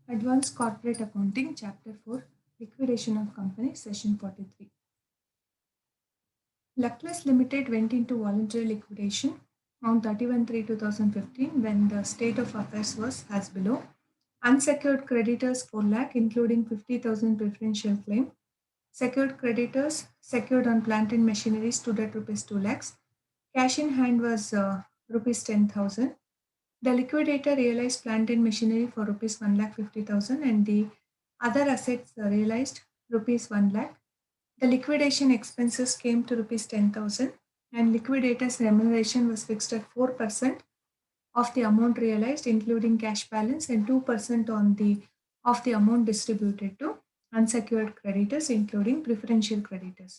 Advanced Corporate Accounting, Chapter 4, Liquidation of Company, Session 43. Luckless Limited went into voluntary liquidation on 31/3/2015 when the state of affairs was as below. Unsecured creditors 4 lakh, including 50,000 preferential claim. Secured creditors secured on plant and machinery stood at rupees 2 lakhs. Cash in hand was rupees 10,000. The liquidator realized plant and machinery for rupees 1,50,000 and the other assets realized rupees 1 lakh. The liquidation expenses came to rupees 10,000 and liquidator's remuneration was fixed at 4% of the amount realized, including cash balance, and 2% on the of the amount distributed to unsecured creditors, including preferential creditors.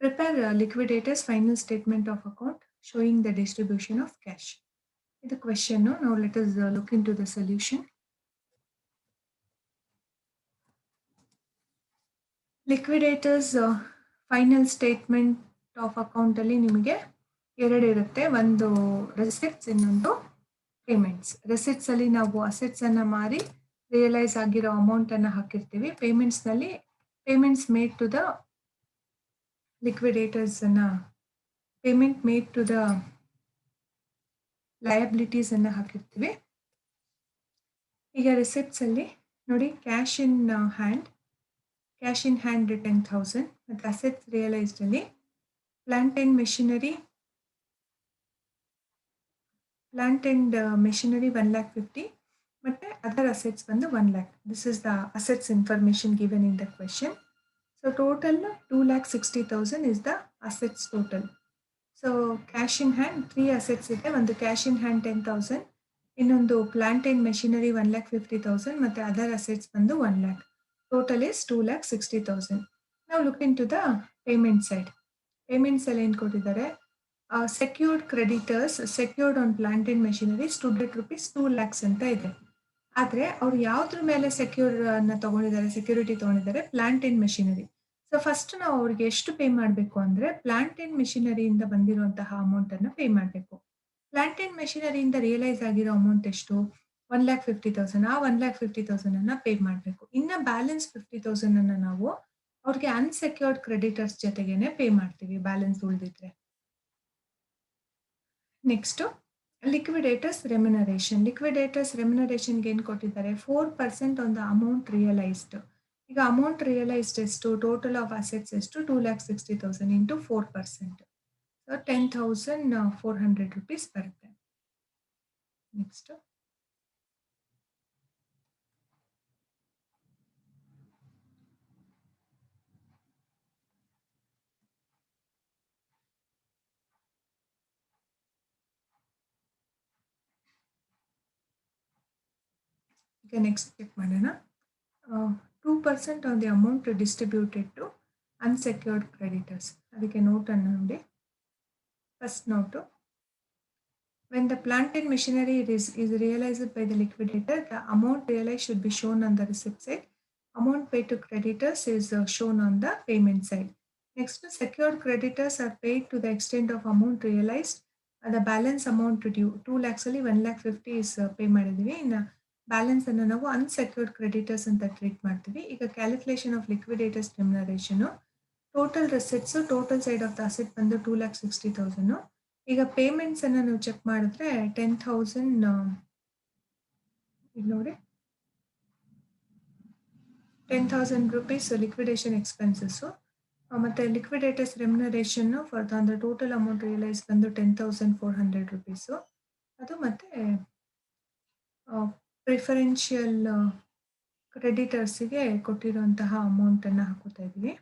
Prepare liquidator's final statement of account showing the distribution of cash. The question, no? Now let us look into the solution. Liquidators final statement of ಅಕೌಂಟಲ್ಲಿ ನಿಮಗೆ ಎರಡು ಇರುತ್ತೆ, ಒಂದು receipts, ಇನ್ನೊಂದು payments. ರೆಸಿಪ್ಟ್ಸಲ್ಲಿ ನಾವು ಅಸೆಟ್ಸನ್ನು ಮಾರಿ realise ಆಗಿರೋ ಅಮೌಂಟನ್ನು ಹಾಕಿರ್ತೀವಿ. ಪೇಮೆಂಟ್ಸ್ನಲ್ಲಿ ಪೇಮೆಂಟ್ಸ್ ಮೇಡ್ ಟು ದ ಲಿಕ್ವಿಡೇಟರ್ಸನ್ನು ಪೇಮೆಂಟ್ ಮೇಡ್ ಟು ದ ಲಯಬಿಲಿಟೀಸನ್ನು ಹಾಕಿರ್ತೀವಿ. ಈಗ ರಿಸಿಪ್ಟ್ಸಲ್ಲಿ ನೋಡಿ, ಕ್ಯಾಶ್ ಇನ್ ಹ್ಯಾಂಡ್ 10,000 ಮತ್ತು ಅಸೆಟ್ಸ್ ರಿಯಲೈಸ್ಡ್ ಅಲ್ಲಿ ಪ್ಲಾಂಟ್ ಅಂಡ್ ಮೆಷಿನರಿ 1,50,000 ಮತ್ತೆ ಅದರ್ ಅಸೆಟ್ಸ್ ಬಂದು 1 lakh. This is the assets information given in the question. So total 2,60,000 is the assets total. So cash in hand 3 assets ಇದೆ. ಒಂದು cash in hand 10,000, ಇನ್ನೊಂದು plant and machinery 1,50,000 ಮತ್ತೆ other assets ಬಂದು 1 lakh. Total is 2,60,000. Now look into the payment side. Payments ಅಲ್ಲಿ ಏನು ಕೊಟ್ಟಿದ್ದಾರೆ? Secured creditors secured on plant and machinery stood at rupees 2 lakhs ಅಂತ ಇದೆ. ಆದರೆ ಅವ್ರು ಯಾವ್ದ್ರ ಮೇಲೆ ಸೆಕ್ಯೂರಿಟಿ ತಗೊಂಡಿದ್ದಾರೆ? Plant and machinery. So first ನಾವು ಅವ್ರಿಗೆ ಎಷ್ಟು ಪೇ ಮಾಡಬೇಕು ಅಂದರೆ, ಪ್ಲಾಂಟ್ ಅಂಡ್ ಮೆಷಿನರಿಯಿಂದ ಬಂದಿರುವಂತಹ ಅಮೌಂಟನ್ನು ಪೇ ಮಾಡಬೇಕು. ಪ್ಲಾಂಟ್ ಅಂಡ್ ಮೆಷಿನರಿಯಿಂದ ರಿಯಲೈಸ್ ಆಗಿರೋ ಅಮೌಂಟ್ ಎಷ್ಟು? 1,50,000. ಆ 1,50,000 ಅನ್ನ ಪೇ ಮಾಡಬೇಕು. ಇನ್ನು ಬ್ಯಾಲೆನ್ಸ್ 50,000 ಅನ್ನ ನಾವು ಅವ್ರಿಗೆ ಅನ್ಸೆಕ್ಯೂರ್ಡ್ ಕ್ರೆಡಿಟರ್ಸ್ ಜೊತೆಗೇನೆ ಪೇ ಮಾಡ್ತೀವಿ, ಬ್ಯಾಲೆನ್ಸ್ ಉಳಿದಿದ್ರೆ. Next liquidators remuneration. ಲಿಕ್ವಿಡೇಟರ್ಸ್ ರೆಮ್ಯುನರೇಷನ್ಗೆ ಏನು ಕೊಟ್ಟಿದ್ದಾರೆ? 4% ಆನ್ ದ ಅಮೌಂಟ್ ರಿಯಲೈಸ್ಡ್. ಈಗ ಅಮೌಂಟ್ ರಿಯಲೈಸ್ಡ್ ಎಷ್ಟು? ಟೋಟಲ್ ಆಫ್ ಅಸೆಟ್ಸ್ ಎಷ್ಟು? 2,60,000 ಇಂಟು 4%. ಸೊ 10,400 rupees ಬರುತ್ತೆ. ನೆಕ್ಸ್ಟ್ ಈಗ ನೆಕ್ಸ್ಟ್ ಚೆಕ್ ಮಾಡೋಣ. 2% on the amount distributed to unsecured creditors. ಅದಕ್ಕೆ ನೋಟನ್ನು ನೋಡಿ. First note, when the plant and machinery is realized by the liquidator, the amount realized should be shown on the receipt side. Amount paid to creditors is shown on the payment side. Next, secured creditors are paid to the extent of amount realized. The balance amount due 2 lakhs ಅಲ್ಲಿ 1,50,000 is pay ಮಾಡಿದ್ದೀವಿ. ಇನ್ನು balance ಅನ್ನು ನಾವು unsecured creditors ಅಂತ treat ಮಾಡ್ತೀವಿ. ಈಗ calculation of liquidators remuneration, total receipts, total side of the asset ಬಂದು 2,60,000. ಈಗ ಪೇಮೆಂಟ್ಸ್ ಅನ್ನು ನೀವು ಚೆಕ್ ಮಾಡಿದ್ರೆ 10,000 ಈಗ ನೋಡಿ 10,000 rupees ಲಿಕ್ವಿಡೇಷನ್ ಎಕ್ಸ್ಪೆನ್ಸಸ್ಸು, ಮತ್ತು ಲಿಕ್ವಿಡೇಟರ್ಸ್ ರೆಮ್ಯುನರೇಷನ್ನು for the total amount realise ಬಂದು 10,400 rupees. ಅದು ಮತ್ತೆ ಪ್ರಿಫರೆನ್ಷಿಯಲ್ ಕ್ರೆಡಿಟರ್ಸಿಗೆ ಕೊಟ್ಟಿರುವಂತಹ ಅಮೌಂಟನ್ನು ಹಾಕೋತಾ ಇದ್ವಿ.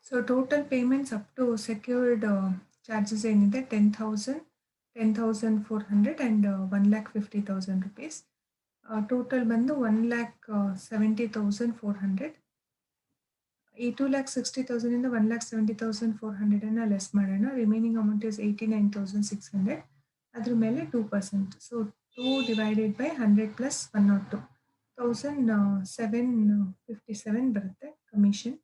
So total payments up to secured charges ಏನಿದೆ 10,000, 10,400 ಆ್ಯಂಡ್ 1,50,000 rupees. ಟೋಟಲ್ ಬಂದು 1,70,400. ಈ 2,60,000 ಇಂದ 1,70,400 ಲೆಸ್ ಮಾಡೋಣ. Remaining amount is 89,600. ಅದ್ರ ಮೇಲೆ 2%. ಸೊ 2 ಡಿವೈಡೆಡ್ ಬೈ 100 ಪ್ಲಸ್ 102 1,757 ಬರುತ್ತೆ ಕಮಿಷನ್.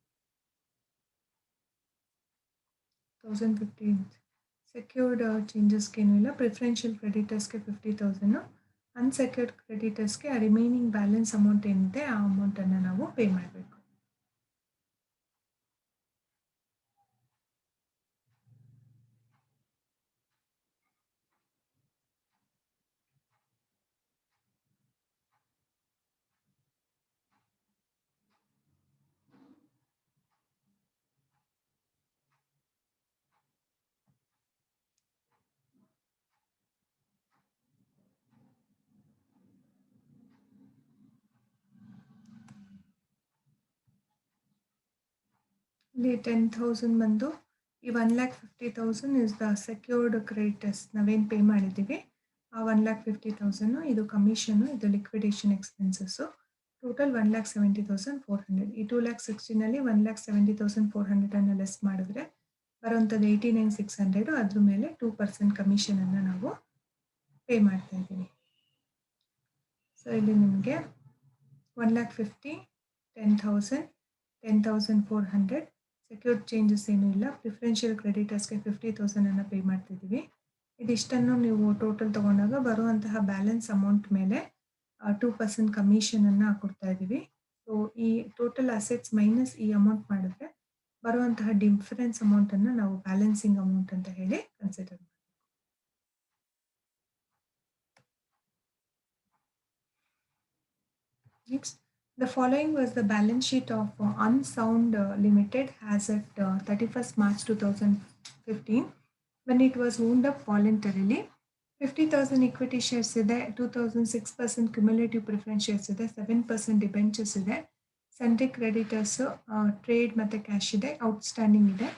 1,050 ಸೆಕ್ಯೂರ್ಡ್ ಚೇಂಜಸ್ಗೆ ಏನೂ ಇಲ್ಲ. ಪ್ರಿಫರೆನ್ಷಿಯಲ್ ಕ್ರೆಡಿಟರ್ಸ್ಗೆ 50,000, ಅನ್ಸೆಕ್ಯೂರ್ಡ್ ಕ್ರೆಡಿಟರ್ಸ್ಗೆ ಆ ರಿಮೈನಿಂಗ್ ಬ್ಯಾಲೆನ್ಸ್ ಅಮೌಂಟ್ ಏನಿದೆ ಆ ಅಮೌಂಟನ್ನು ನಾವು ಪೇ ಮಾಡಬೇಕು. ಇಲ್ಲಿ 10,000 ಬಂದು ಈ 1,50,000 ಇಸ್ ದ ಸೆಕ್ಯೂರ್ಡ್ ಕ್ರೆಡಿಟರ್ಸ್. ನಾವೇನು ಪೇ ಮಾಡಿದ್ದೀವಿ ಆ 1,50,000 ಇದು ಕಮಿಷನು, ಇದು ಲಿಕ್ವಿಡೇಷನ್ ಎಕ್ಸ್ಪೆನ್ಸಸ್ಸು. ಟೋಟಲ್ 1,70,400. ಈ 2,60,000ನಲ್ಲಿ 1,70,400 ಲೆಸ್ ಮಾಡಿದ್ರೆ ಬರೋಂಥದ್ದು 89,600. ಅದ್ರ ಮೇಲೆ 2% ಕಮಿಷನನ್ನು ನಾವು ಪೇ ಮಾಡ್ತಾ ಇದ್ದೀವಿ. ಸೊ ಇಲ್ಲಿ ನಿಮಗೆ 1,50,000, 10,000, 10,400 ಸೆಕ್ಯೂರ್ಡ್ ಚೇಂಜಸ್ ಏನೂ ಇಲ್ಲ. ಪ್ರಿಫರೆನ್ಷಿಯಲ್ ಕ್ರೆಡಿಟರ್ಸ್ಗೆ 50,000 ಪೇ ಮಾಡ್ತಿದ್ದೀವಿ. ಇದಿಷ್ಟನ್ನು ನೀವು ಟೋಟಲ್ ತೊಗೊಂಡಾಗ ಬರುವಂತಹ ಬ್ಯಾಲೆನ್ಸ್ ಅಮೌಂಟ್ ಮೇಲೆ 2% ಕಮಿಷನನ್ನು ಕೊಡ್ತಾ ಇದ್ದೀವಿ. ಸೊ ಈ ಟೋಟಲ್ ಅಸೆಟ್ಸ್ ಮೈನಸ್ ಈ ಅಮೌಂಟ್ ಮಾಡಿದ್ರೆ ಬರುವಂತಹ ಡಿಫರೆನ್ಸ್ ಅಮೌಂಟನ್ನು ನಾವು ಬ್ಯಾಲೆನ್ಸಿಂಗ್ ಅಮೌಂಟ್ ಅಂತ ಹೇಳಿ ಕನ್ಸಿಡರ್ ಮಾಡ್ತೀವಿ. Next, the following was the balance sheet of Unsound Limited as at 31st March 2015 when it was wound up voluntarily. 50,000 equity shares ಇದೆ, 2,006% cumulative preference shares ಇದೆ, 7% ಡಿಬೆಂಚರ್ಸ್ ಇದೆ, ಸೆಂಟ್ರಿಕ್ ಕ್ರೆಡಿಟರ್ಸ್, ಟ್ರೇಡ್ ಮತ್ತು cash ಇದೆ, outstanding ಇದೆ.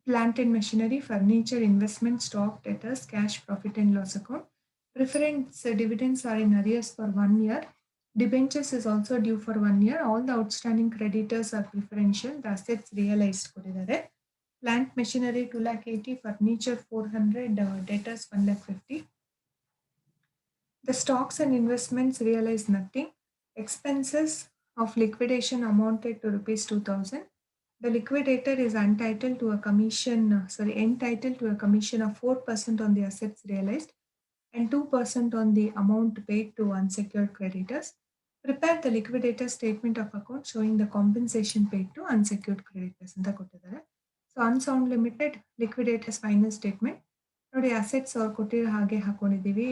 Plant and machinery, furniture, investment, stock, debtors, cash, profit and loss account. Preference dividends are in arrears for 1 year. Debentures is also due for 1 year. All the outstanding creditors are preferential. The assets realized ಕೊಟ್ಟಿದ್ದಾರೆ. Plant machinery 2,80,000, furniture 400, debtors 1,50,000. The stocks and investments realized nothing. Expenses of liquidation amounted to rupees 2,000. The liquidator is entitled to a commission of 4% on the assets realized and 2% on the amount paid to unsecured creditors. Prepare the liquidator statement of account showing the compensation paid to unsecured creditors ಅಂತ ಕೊಟ್ಟಿದ್ದಾರೆ. So unsound limited liquidators final statement ನೋಡಿ. Assets ಅವ್ರು ಕೊಟ್ಟಿರೋ ಹಾಗೆ ಹಾಕೊಂಡಿದ್ದೀವಿ.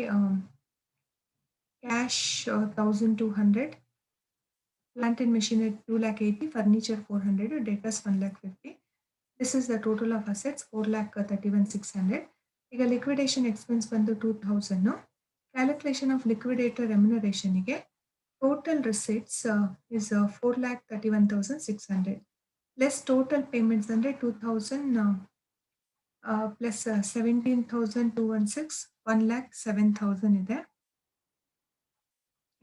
Cash 1,200, plant and machinery 2,80,000, furniture 400, debtors 1,50,000. This is the total of assets 4,31,600. ಈಗ liquidation expense ಬಂದು 2,000. Calculation of liquidator ರೆಮ್ಯುನರೇಷನ್ಗೆ total receipts is 4,31,600 less total payments ಅಂದರೆ 2,000 ಪ್ಲಸ್ 17,216 1,07,000 ಇದೆ.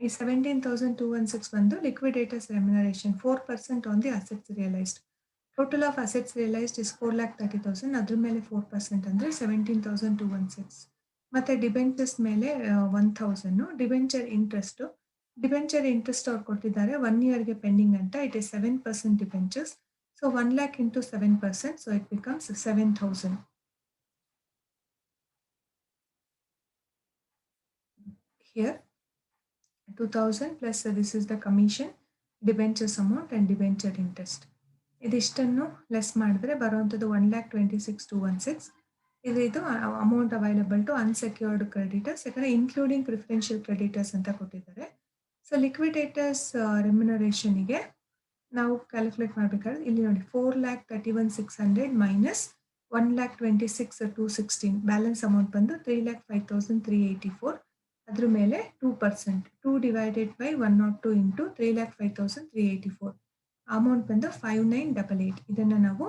ಈ 17,216 ಬಂದು liquidators remuneration 4% on the assets realised. Total of assets realised is 4,30,000. ಅದ್ರ ಮೇಲೆ 4% ಅಂದರೆ 17,216. ಮತ್ತು ಡಿಬೆಂಚರ್ಸ್ ಮೇಲೆ 1,000. ಡಿಬೆಂಚರ್ ಇಂಟ್ರೆಸ್ಟ್ ಅವ್ರು ಕೊಟ್ಟಿದ್ದಾರೆ 1 ಇಯರ್ಗೆ ಪೆಂಡಿಂಗ್ ಅಂತ. It is 7% debentures. So 1,00,000 into 7%, so it becomes 7,000. Here 2,000 plus this is the commission, debentures amount and debenture interest. ಇದಿಷ್ಟನ್ನು ಲೆಸ್ ಮಾಡಿದ್ರೆ ಬರುವಂಥದ್ದು 1,26,216. ಇದು amount available to unsecured creditors, ಯಾಕಂದರೆ ಇನ್ಕ್ಲೂಡಿಂಗ್ ಪ್ರಿಫರೆನ್ಷಿಯಲ್ ಕ್ರೆಡಿಟರ್ಸ್ ಅಂತ ಕೊಟ್ಟಿದ್ದಾರೆ. ಸೊ ಲಿಕ್ವಿಡೇಟರ್ಸ್ ರೆಮ್ಯುನರೇಷನಿಗೆ ನಾವು calculate ಮಾಡಬೇಕಾದ್ರೆ ಇಲ್ಲಿ ನೋಡಿ 4,31,600 ಮೈನಸ್ 1,26,216 ಬ್ಯಾಲೆನ್ಸ್ ಅಮೌಂಟ್ ಬಂದು 3,05,384. ಅದ್ರ ಮೇಲೆ 2%, 2 ಡಿವೈಡೆಡ್ ಬೈ 102 ಇಂಟು 3,05,384. ಅಮೌಂಟ್ ಬಂದು 5,988. ಇದನ್ನು ನಾವು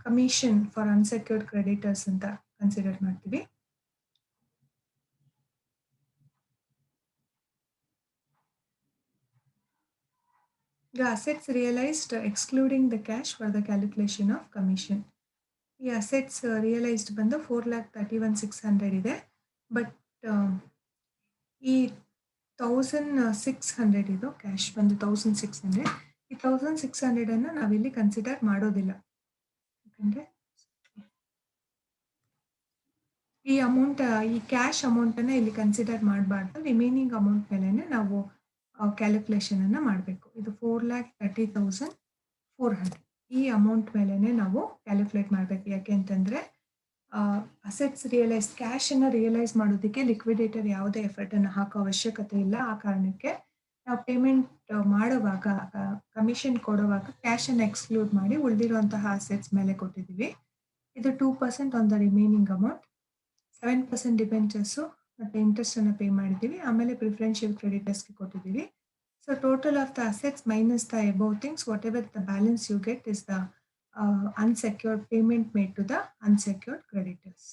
ಕಮಿಷನ್ ಫಾರ್ ಅನ್ಸೆಕ್ಯೂರ್ಡ್ ಕ್ರೆಡಿಟರ್ಸ್ ಅಂತ ಕನ್ಸಿಡರ್ ಮಾಡ್ತೀವಿ. The assets realized excluding the cash for the calculation of commission. ಈ ಅಸೆಟ್ಸ್ ರಿಯಲೈಸ್ಡ್ ಬಂದು 4,31,600 ಇದೆ. ಬಟ್ ಈ 1,600 ಇದು ಕ್ಯಾಶ್ ಬಂದು 1,600. ಈ 1,600 ಅನ್ನು ನಾವಿಲ್ಲಿ ಕನ್ಸಿಡರ್ ಮಾಡೋದಿಲ್ಲ. ಯಾಕಂದ್ರೆ ಈ ಅಮೌಂಟ್, ಈ ಕ್ಯಾಶ್ ಅಮೌಂಟನ್ನು ಇಲ್ಲಿ ಕನ್ಸಿಡರ್ ಮಾಡಬಾರ್ದು. ರಿಮೈನಿಂಗ್ ಅಮೌಂಟ್ ಮೇಲೆನೆ ನಾವು ಕ್ಯಾಲ್ಕುಲೇಷನ್ ಅನ್ನು ಮಾಡಬೇಕು. ಇದು 4,30,400 ಈ ಅಮೌಂಟ್ ಮೇಲೆನೆ ನಾವು ಕ್ಯಾಲ್ಕುಲೇಟ್ ಮಾಡಬೇಕು. ಯಾಕೆ ಅಂತಂದ್ರೆ ಅಸೆಟ್ಸ್ ರಿಯಲೈಸ್, ಕ್ಯಾಶ್ ಅನ್ನು ರಿಯಲೈಸ್ ಮಾಡೋದಕ್ಕೆ ಲಿಕ್ವಿಡೇಟರ್ ಯಾವುದೇ ಎಫರ್ಟ್ ಅನ್ನು ಹಾಕೋ ಅವಶ್ಯಕತೆ ಇಲ್ಲ. ಆ ಕಾರಣಕ್ಕೆ ನಾವು ಪೇಮೆಂಟ್ ಮಾಡುವಾಗ, ಕಮಿಷನ್ ಕೊಡುವಾಗ ಕ್ಯಾಶ್ ಅನ್ನು ಎಕ್ಸ್ಕ್ಲೂಡ್ ಮಾಡಿ ಉಳಿದಿರುವಂತಹ ಅಸೆಟ್ಸ್ ಮೇಲೆ ಕೊಟ್ಟಿದ್ದೀವಿ. ಇದು 2% on the remaining amount, 7% debentures ಮತ್ತು ಇಂಟ್ರೆಸ್ಟ್ ಅನ್ನು ಪೇ ಮಾಡಿದ್ದೀವಿ. ಆಮೇಲೆ ಪ್ರಿಫರೆನ್ಷಿಯಲ್ ಕ್ರೆಡಿಟರ್ಸ್ಗೆ ಕೊಟ್ಟಿದ್ದೀವಿ. So total of the assets minus the above things, whatever the balance you get is the unsecured payment made to the unsecured creditors.